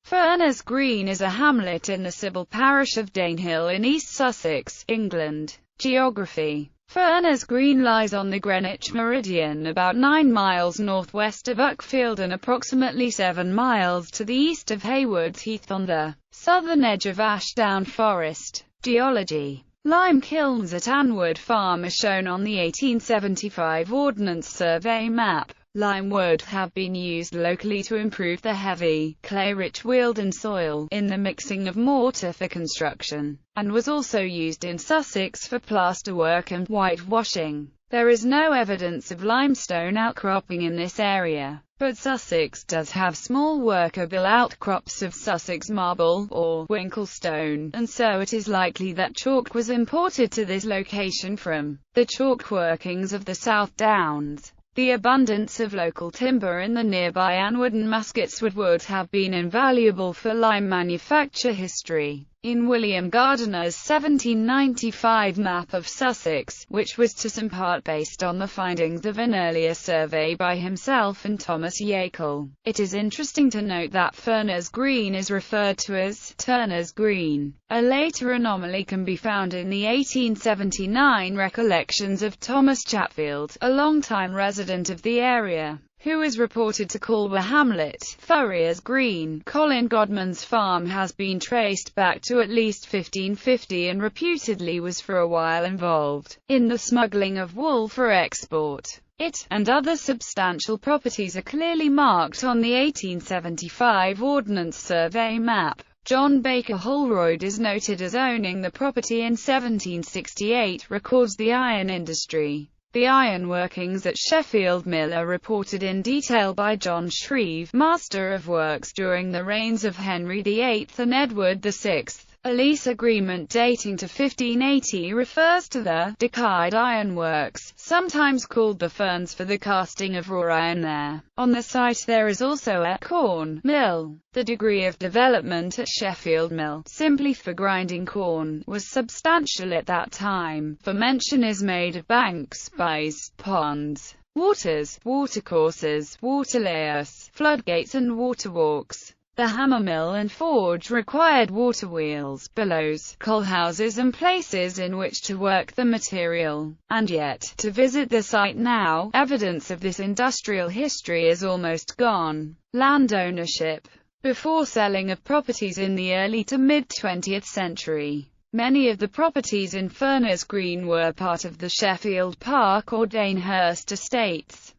Furners Green is a hamlet in the civil parish of Danehill in East Sussex, England. Geography: Furners Green lies on the Greenwich meridian, about 9 miles northwest of Uckfield and approximately 7 miles to the east of Haywards Heath on the southern edge of Ashdown Forest. Geology: lime kilns at Anwood Farm are shown on the 1875 Ordnance Survey map. Lime wood have been used locally to improve the heavy, clay-rich Wealden soil in the mixing of mortar for construction, and was also used in Sussex for plasterwork and whitewashing. There is no evidence of limestone outcropping in this area, but Sussex does have small workable outcrops of Sussex marble, or Winklestone, and so it is likely that chalk was imported to this location from the chalk workings of the South Downs. The abundance of local timber in the nearby Anwood and Muscateswood would have been invaluable for lime manufacture history. In William Gardner's 1795 map of Sussex, which was to some part based on the findings of an earlier survey by himself and Thomas Yeakel, it is interesting to note that Furners Green is referred to as Turner's Green. A later anomaly can be found in the 1879 recollections of Thomas Chatfield, a longtime resident of the area, who is reported to call the hamlet Furner's Green. Colin Godman's farm has been traced back to at least 1550 and reputedly was for a while involved in the smuggling of wool for export. It, and other substantial properties are clearly marked on the 1875 Ordnance Survey map. John Baker Holroyd is noted as owning the property in 1768, records the iron industry. The iron workings at Sheffield Mill are reported in detail by John Shreve, Master of Works during the reigns of Henry VIII and Edward VI. A lease agreement dating to 1580 refers to the Decayed Iron Works, sometimes called the Ferns, for the casting of raw iron there. On the site there is also a corn mill. The degree of development at Sheffield Mill, simply for grinding corn, was substantial at that time, for mention is made of banks, byes, ponds, waters, watercourses, waterlayers, floodgates and waterwalks. The hammer mill and forge required water wheels, bellows, coal houses and places in which to work the material. And yet, to visit the site now, evidence of this industrial history is almost gone. Land ownership. Before selling of properties in the early to mid-20th century, many of the properties in Furners Green were part of the Sheffield Park or Danehurst estates.